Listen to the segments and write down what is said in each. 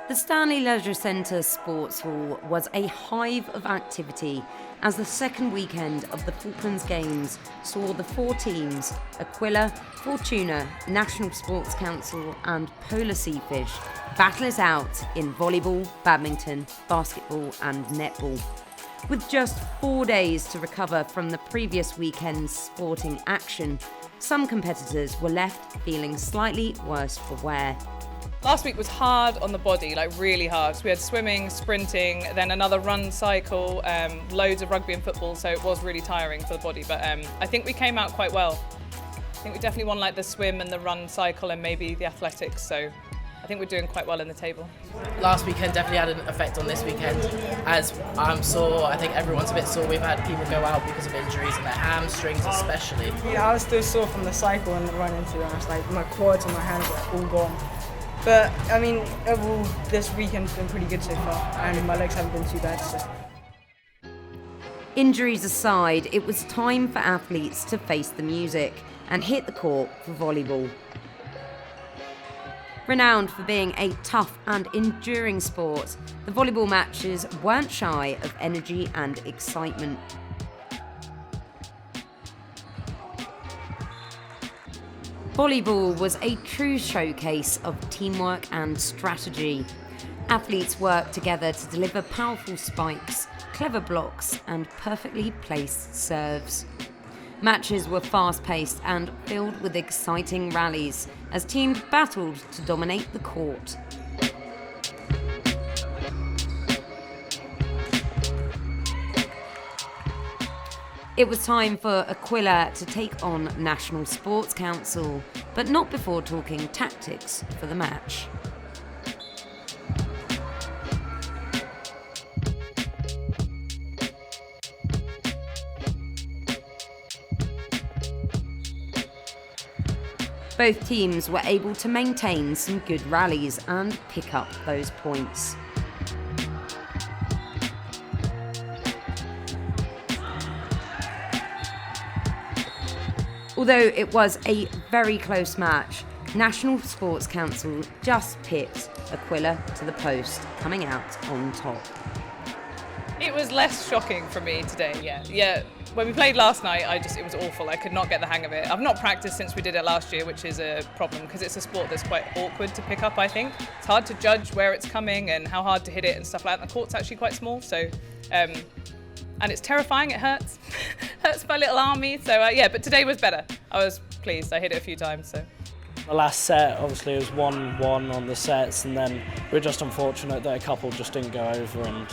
The Stanley Leisure Centre Sports Hall was a hive of activity as the second weekend of the Falklands Games saw the four teams, Aquila, Fortuna, National Sports Council and Polar Seafish, battle it out in volleyball, badminton, basketball and netball. With just 4 days to recover from the previous weekend's sporting action, some competitors were left feeling slightly worse for wear. Last week was hard on the body, like really hard. So we had swimming, sprinting, then another run cycle, loads of rugby and football, so it was really tiring for the body. But I think we came out quite well. I think we definitely won like the swim and the run cycle and maybe the athletics, so I think we're doing quite well in the table. Last weekend definitely had an effect on this weekend, as I'm sore. I think everyone's a bit sore. We've had people go out because of injuries and their hamstrings especially. Yeah, I was still sore from the cycle and the running, to be honest. Like my quads and my hands were all gone. But I mean, overall, this weekend's been pretty good so far, and my legs haven't been too bad. So. Injuries aside, it was time for athletes to face the music and hit the court for volleyball. Renowned for being a tough and enduring sport, the volleyball matches weren't shy of energy and excitement. Volleyball was a true showcase of teamwork and strategy. Athletes worked together to deliver powerful spikes, clever blocks, and perfectly placed serves. Matches were fast-paced and filled with exciting rallies as teams battled to dominate the court. It was time for Aquila to take on National Sports Council, but not before talking tactics for the match. Both teams were able to maintain some good rallies and pick up those points. Although it was a very close match, National Sports Council just pipped Aquila to the post, coming out on top. It was less shocking for me today, yeah. When we played last night, it was awful. I could not get the hang of it. I've not practiced since we did it last year, which is a problem because it's a sport that's quite awkward to pick up, I think. It's hard to judge where it's coming and how hard to hit it and stuff like that. The court's actually quite small, so and it's terrifying, it hurts. Hurts my little army, so but today was better. I was pleased, I hit it a few times, so. The last set, obviously, it was 1-1 on the sets, and then we're just unfortunate that a couple just didn't go over,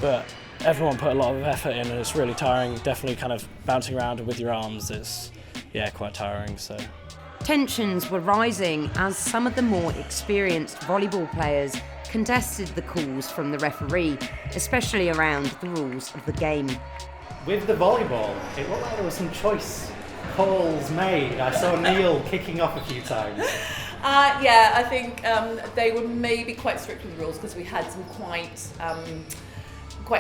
but everyone put a lot of effort in, and it's really tiring. Definitely kind of bouncing around with your arms is, quite tiring, so. Tensions were rising as some of the more experienced volleyball players contested the calls from the referee, especially around the rules of the game. With the volleyball, it looked like there was some choice calls made. I saw Neil kicking off a few times. I think they were maybe quite strict with the rules because we had some quite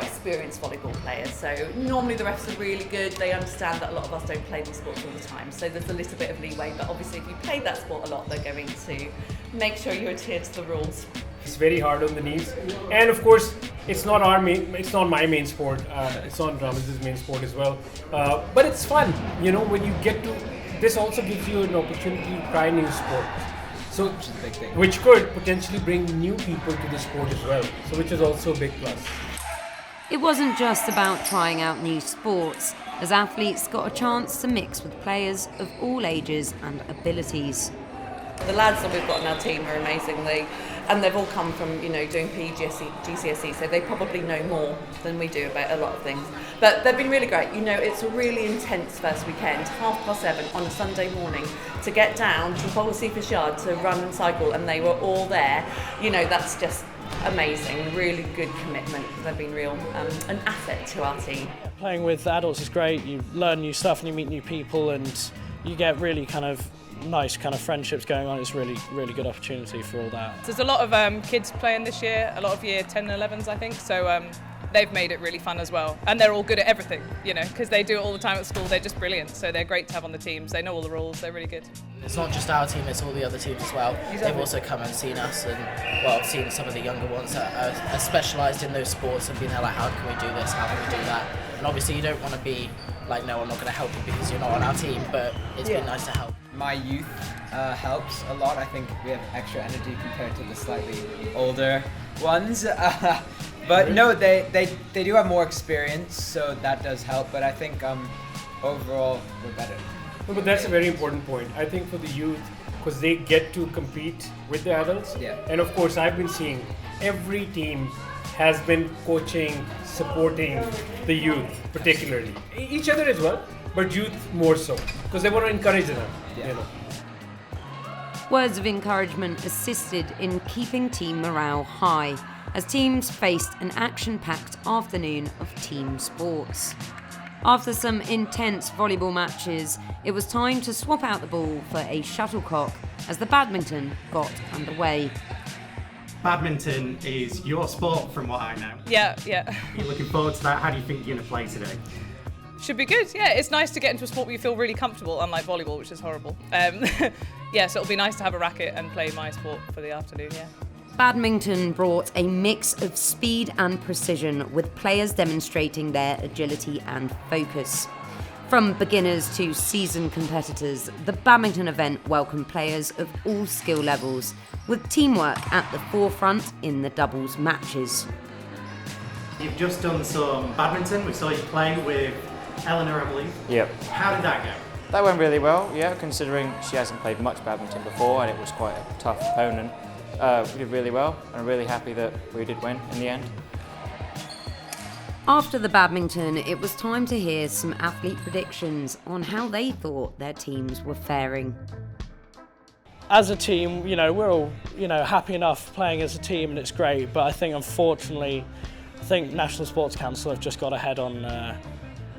experienced volleyball players. So normally the refs are really good. They understand that a lot of us don't play these sports all the time. So there's a little bit of leeway. But obviously, if you play that sport a lot, they're going to make sure you adhere to the rules. It's very hard on the knees, and of course, it's not my main sport. It's not Ramaz's main sport as well. But it's fun, when you get to. This also gives you an opportunity to try new sports. So, which could potentially bring new people to the sport as well. So, which is also a big plus. It wasn't just about trying out new sports, as athletes got a chance to mix with players of all ages and abilities. The lads that we've got on our team are amazing. And they've all come from, doing PE, GCSE, so they probably know more than we do about a lot of things. But they've been really great. It's a really intense first weekend, 7:30 on a Sunday morning, to get down to Polar Seafish Yard to run and cycle, and they were all there. That's just amazing. Really good commitment. They've been an asset to our team. Playing with adults is great. You learn new stuff and you meet new people, and you get really nice friendships going on. It's really, really good opportunity for all that. There's a lot of kids playing this year, a lot of year 10 and 11s, I think. So they've made it really fun as well. And they're all good at everything, you know, because they do it all the time at school. They're just brilliant. So they're great to have on the teams. They know all the rules. They're really good. It's not just our team, it's all the other teams as well. They've also come and seen us and, well, seen some of the younger ones that are specialised in those sports and been there like, how can we do this, how can we do that? And obviously you don't want to be like, no, I'm not going to help you because you're not on our team, but it's been nice to help. My youth helps a lot. I think we have extra energy compared to the slightly older ones. But no, they do have more experience, so that does help. But I think overall we're better. No, but that's a very important point. I think for the youth, because they get to compete with the adults. Yeah. And of course, I've been seeing every team has been coaching, supporting the youth, particularly. Each other as well, but youth more so, because they want to encourage them. Yeah. You know. Words of encouragement assisted in keeping team morale high as teams faced an action-packed afternoon of team sports. After some intense volleyball matches, it was time to swap out the ball for a shuttlecock as the badminton got underway. Badminton is your sport from what I know. Yeah. Are you looking forward to that? How do you think you're going to play today? Should be good. Yeah, it's nice to get into a sport where you feel really comfortable, unlike volleyball, which is horrible. Yeah, so it'll be nice to have a racket and play my sport for the afternoon, yeah. Badminton brought a mix of speed and precision, with players demonstrating their agility and focus. From beginners to seasoned competitors, the badminton event welcomed players of all skill levels, with teamwork at the forefront in the doubles matches. You've just done some badminton. We saw you play with Eleanor, I believe. Yep. How did that go? That went really well, yeah, considering she hasn't played much badminton before and it was quite a tough opponent. We did really well, and I'm really happy that we did win in the end. After the badminton, it was time to hear some athlete predictions on how they thought their teams were faring. As a team, you know, we're all, you know, happy enough playing as a team and it's great, but I think unfortunately, National Sports Council have just got ahead on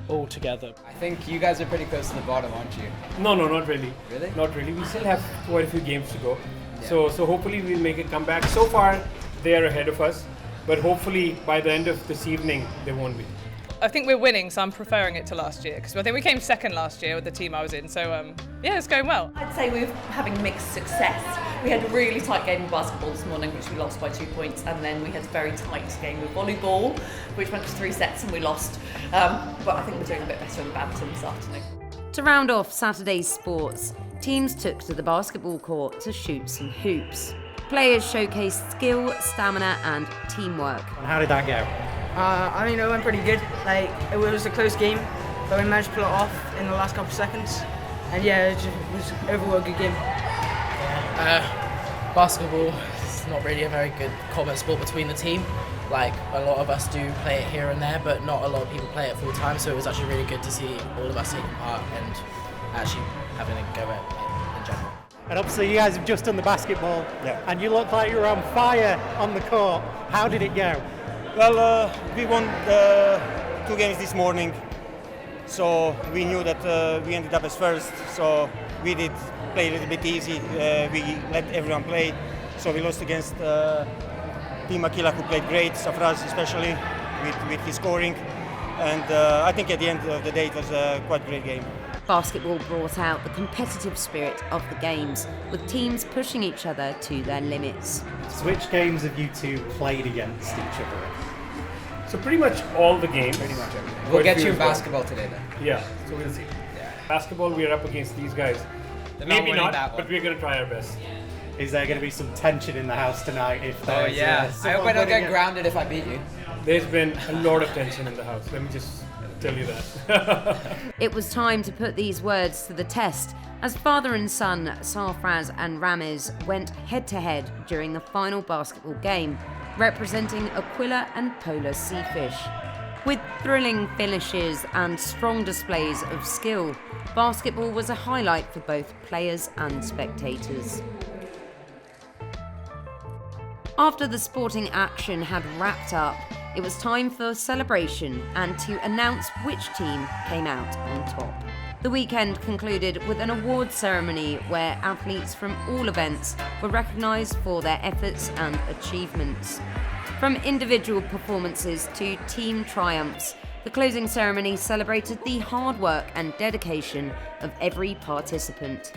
all together. I think you guys are pretty close to the bottom, aren't you? No, not really. Really? Not really. We still have quite a few games to go. Yeah. So hopefully we'll make a comeback. So far, they are ahead of us, but hopefully by the end of this evening, they won't be. I think we're winning, so I'm preferring it to last year, because I think we came second last year with the team I was in, so yeah, it's going well. I'd say we're having mixed success. We had a really tight game of basketball this morning, which we lost by 2 points, and then we had a very tight game with volleyball, which went to 3 sets and we lost. But I think we're doing a bit better in badminton this afternoon. To round off Saturday's sports, teams took to the basketball court to shoot some hoops. Players showcased skill, stamina and teamwork. And how did that go? I mean, it went pretty good. Like, it was a close game, but we managed to pull it off in the last couple of seconds. And yeah, it was overall a good game. Basketball is not really a very good common sport between the team. Like, a lot of us do play it here and there, but not a lot of people play it full time, so it was actually really good to see all of us taking part and actually having a go at it in general. And obviously you guys have just done the basketball, and you look like you're on fire on the court. How did it go? Well, we won 2 games this morning, so we knew that we ended up as first, so we did play a little bit easy. We let everyone play, so we lost against Team Aquila, who played great, Safraz especially, with his scoring, and I think at the end of the day it was a quite great game. Basketball brought out the competitive spirit of the games, with teams pushing each other to their limits. So which games have you two played against each other? So pretty much all the games. Pretty much everything. We'll get you in basketball today then. Yeah, so we'll see. Yeah. Basketball, we're up against these guys. Maybe not, but we're going to try our best. Is there going to be some tension in the house tonight if there's... Oh yeah, I hope I don't get grounded if I beat you. There's been a lot of tension in the house, let me just tell you that. It was time to put these words to the test as father and son Sarfraz and Ramiz went head-to-head during the final basketball game, representing Aquila and Polar Seafish. With thrilling finishes and strong displays of skill, basketball was a highlight for both players and spectators. After the sporting action had wrapped up, it was time for celebration and to announce which team came out on top. The weekend concluded with an awards ceremony where athletes from all events were recognised for their efforts and achievements. From individual performances to team triumphs, the closing ceremony celebrated the hard work and dedication of every participant.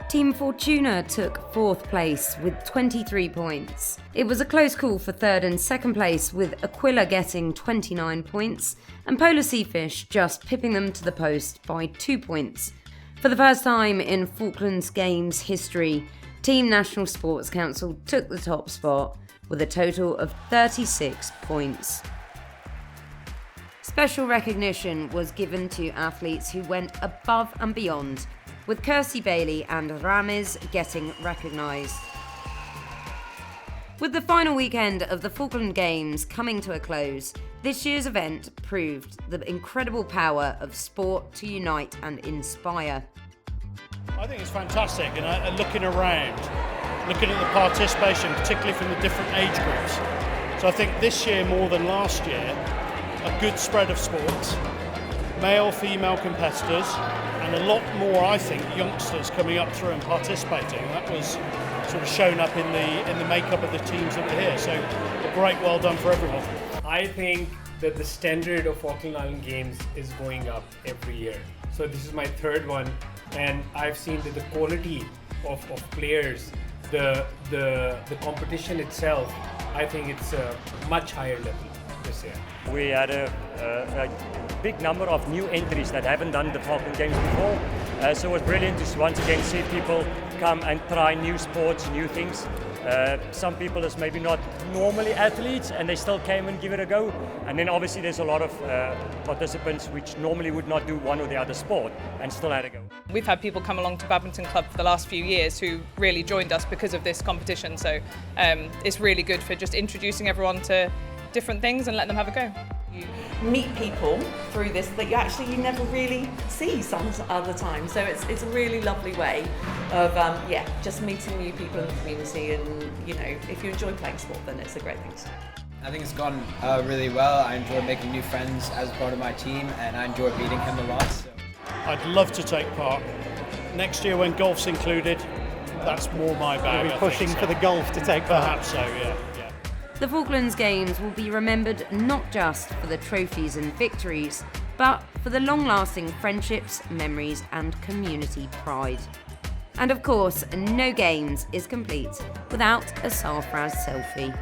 Team Fortuna took 4th place with 23 points. It was a close call for 3rd and 2nd place, with Aquila getting 29 points and Polar Seafish just pipping them to the post by 2 points. For the first time in Falklands Games history, Team National Sports Council took the top spot with a total of 36 points. Special recognition was given to athletes who went above and beyond, with Kirsty Bailey and Ramiz getting recognised. With the final weekend of the Falkland Games coming to a close, this year's event proved the incredible power of sport to unite and inspire. I think it's fantastic, and looking around, looking at the participation, particularly from the different age groups. So I think this year more than last year, a good spread of sports, male, female competitors, and a lot more, I think, youngsters coming up through and participating. That was sort of shown up in the makeup of the teams that were here. So a great well done for everyone. I think that the standard of Falkland Island Games is going up every year. So this is my 3rd one, and I've seen that the quality of players, the competition itself, I think it's a much higher level this year. We had a big number of new entries that haven't done the Falkland Games before, so it was brilliant to once again see people come and try new sports, new things. Some people is maybe not normally athletes and they still came and give it a go, and then obviously there's a lot of participants which normally would not do one or the other sport and still had a go. We've had people come along to Badminton Club for the last few years who really joined us because of this competition, so it's really good for just introducing everyone to different things and let them have a go. You meet people through this that you never really see some other time, so it's a really lovely way of just meeting new people in the community, and if you enjoy playing sport, then it's a great thing to do. I think it's gone really well. I enjoy making new friends as part of my team, and I enjoy beating him a lot. So. I'd love to take part. Next year when golf's included, that's more my bag. You'll be pushing for the golf to take part. Perhaps so, yeah. The Falklands Games will be remembered not just for the trophies and victories, but for the long-lasting friendships, memories and community pride. And of course, no Games is complete without a Sarfraz selfie.